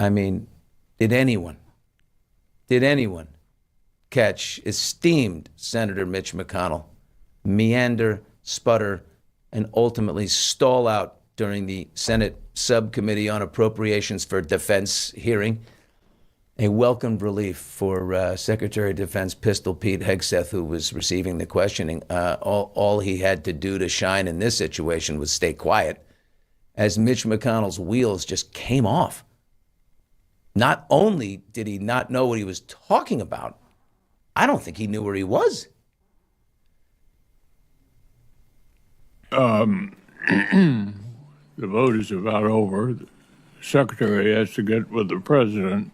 I mean, did anyone catch esteemed Senator Mitch McConnell meander, sputter, and ultimately stall out during the Senate Subcommittee on Appropriations for Defense hearing? A welcomed relief for Secretary of Defense Pistol Pete Hegseth, who was receiving the questioning. All he had to do to shine in this situation was stay quiet, as Mitch McConnell's wheels just came off. Not only did he not know what he was talking about, I don't think he knew where he was. The vote is about over. The secretary has to get with the president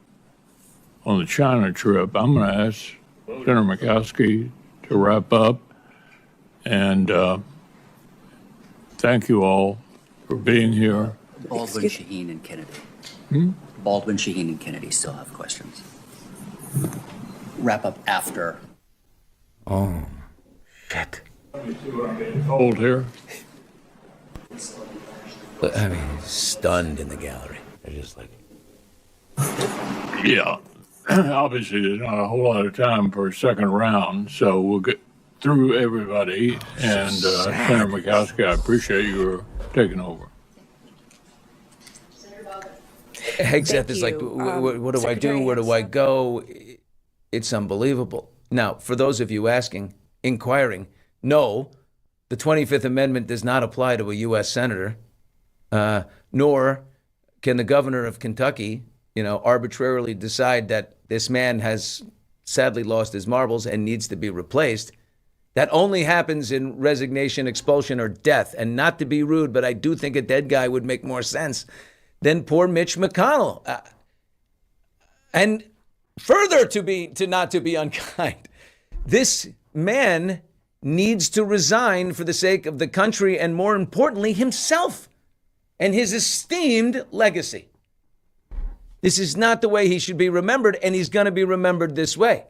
on the China trip. I'm going to ask Senator Murkowski to wrap up. And thank you all for being here. Baldwin, Shaheen, and Kennedy. Baldwin, Shaheen, and Kennedy still have questions. Wrap up after. Oh, shit. Hold here. I mean, stunned in the gallery. They're just like... Yeah. Obviously, there's not a whole lot of time for a second round, so we'll get through everybody. And Senator Murkowski, I appreciate you taking over. Hegseth is like, what do I do? Where do I go? It's unbelievable. Now, for those of you inquiring, no, the 25th Amendment does not apply to a U.S. senator, nor can the governor of Kentucky, arbitrarily decide that this man has sadly lost his marbles and needs to be replaced. That only happens in resignation, expulsion, or death. And not to be rude, but I do think a dead guy would make more sense than poor Mitch McConnell. And further, to not to be unkind, this man needs to resign for the sake of the country and, more importantly, himself and his esteemed legacy. This is not the way he should be remembered, and he's going to be remembered this way.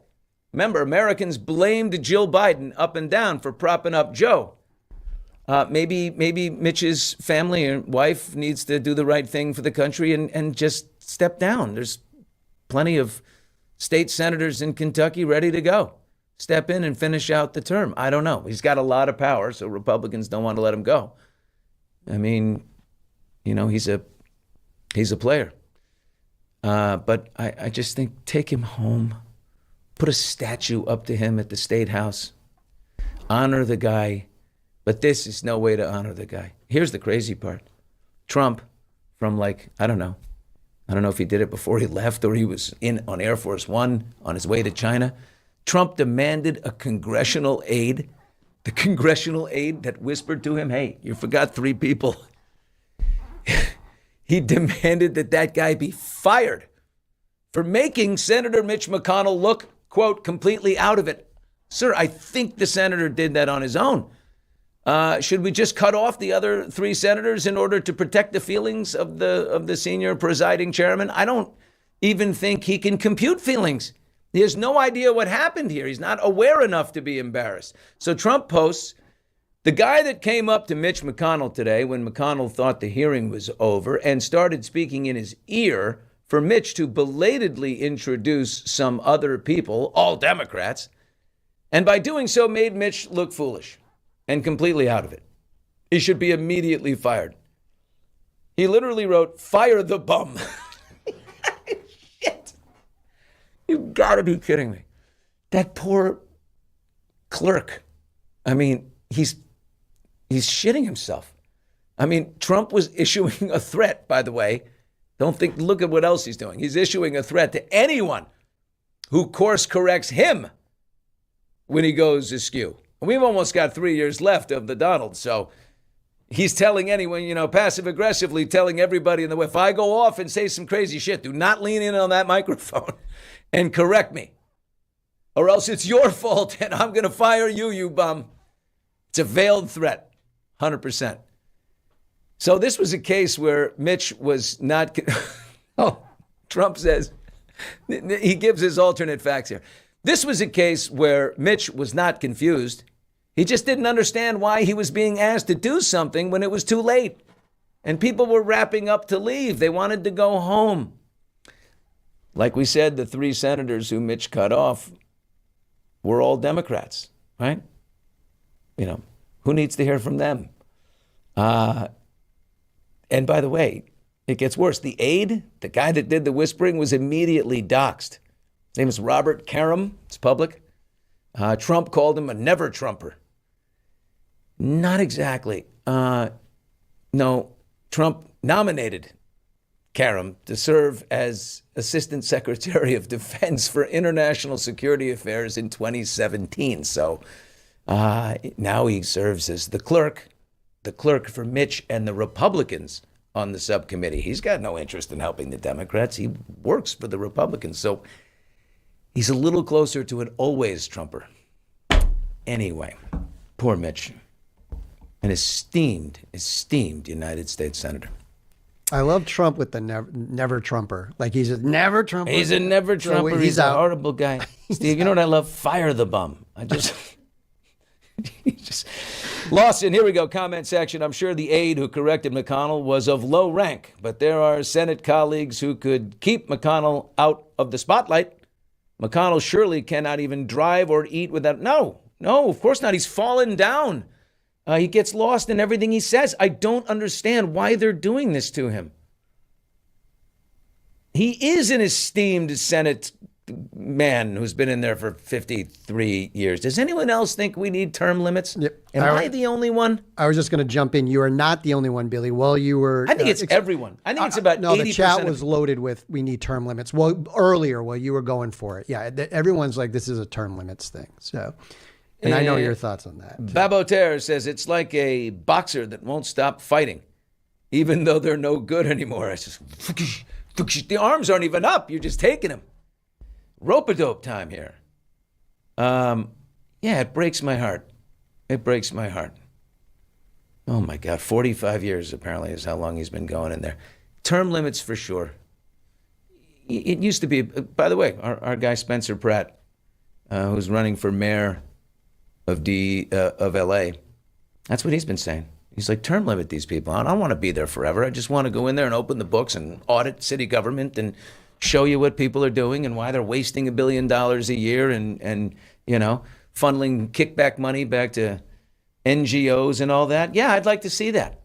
Remember, Americans blamed Jill Biden up and down for propping up Joe. Maybe Mitch's family or wife needs to do the right thing for the country and just step down. There's plenty of state senators in Kentucky ready to go. Step in and finish out the term. I don't know. He's got a lot of power, so Republicans don't want to let him go. I mean, he's a player. But I just think take him home, put a statue up to him at the State House, honor the guy. But this is no way to honor the guy. Here's the crazy part. Trump, from I don't know if he did it before he left or he was on Air Force One on his way to China. Trump demanded a congressional aide, the congressional aide that whispered to him, hey, you forgot 3 people. He demanded that guy be fired for making Senator Mitch McConnell look, quote, completely out of it. Sir, I think the senator did that on his own. Should we just cut off the other 3 senators in order to protect the feelings of the senior presiding chairman? I don't even think he can compute feelings. He has no idea what happened here. He's not aware enough to be embarrassed. So Trump posts, the guy that came up to Mitch McConnell today when McConnell thought the hearing was over and started speaking in his ear for Mitch to belatedly introduce some other people, all Democrats, and by doing so made Mitch look foolish and completely out of it. He should be immediately fired. He literally wrote, fire the bum. Shit. You gotta be kidding me. That poor clerk. I mean, he's shitting himself. I mean, Trump was issuing a threat, by the way. Look at what else he's doing. He's issuing a threat to anyone who course corrects him when he goes askew. We've almost got 3 years left of the Donald, so he's telling anyone, passive aggressively telling everybody in the way, if I go off and say some crazy shit, do not lean in on that microphone and correct me, or else it's your fault and I'm going to fire you, you bum. It's a veiled threat, 100%. So this was a case where Mitch was not, Trump says, he gives his alternate facts here. This was a case where Mitch was not confused. He just didn't understand why he was being asked to do something when it was too late. And people were wrapping up to leave. They wanted to go home. Like we said, the 3 senators who Mitch cut off were all Democrats, right? Who needs to hear from them? And by the way, it gets worse. The aide, the guy that did the whispering, was immediately doxxed. His name is Robert Karam. It's public. Trump called him a never-Trumper. Not exactly. No, Trump nominated Karam to serve as Assistant Secretary of Defense for International Security Affairs in 2017. So now he serves as the clerk for Mitch and the Republicans on the subcommittee. He's got no interest in helping the Democrats. He works for the Republicans. So he's a little closer to an always Trumper. Anyway, poor Mitch. An esteemed United States Senator. I love Trump with the never Trumper. Like he's a never Trumper. He's a never Trumper. So he's a horrible guy. Steve, you know what I love? Fire the bum. Lawson, here we go. Comment section. I'm sure the aide who corrected McConnell was of low rank, but there are Senate colleagues who could keep McConnell out of the spotlight. McConnell surely cannot even drive or eat without. No, of course not. He's fallen down. He gets lost in everything he says. I don't understand why they're doing this to him. He is an esteemed Senate man who's been in there for 53 years. Does anyone else think we need term limits? Yep. Am I the only one? I was just going to jump in. You are not the only one, Billy. Well, you were. I think it's everyone. I think it's about 80%. No, the chat was loaded with we need term limits. Well, earlier, while you were going for it. Yeah, everyone's like, this is a term limits thing. So, and I know your thoughts on that. Baboter says it's like a boxer that won't stop fighting, even though they're no good anymore. It's just, the arms aren't even up. You're just taking them. Rope-a-dope time here. Yeah, it breaks my heart. It breaks my heart. Oh, my God. 45 years, apparently, is how long he's been going in there. Term limits for sure. It used to be, by the way, our guy Spencer Pratt, who's running for mayor of L.A., that's what he's been saying. He's like, term limit these people. I don't want to be there forever. I just want to go in there and open the books and audit city government and show you what people are doing and why they're wasting $1 billion a year and funneling kickback money back to NGOs and all that. Yeah, I'd like to see that.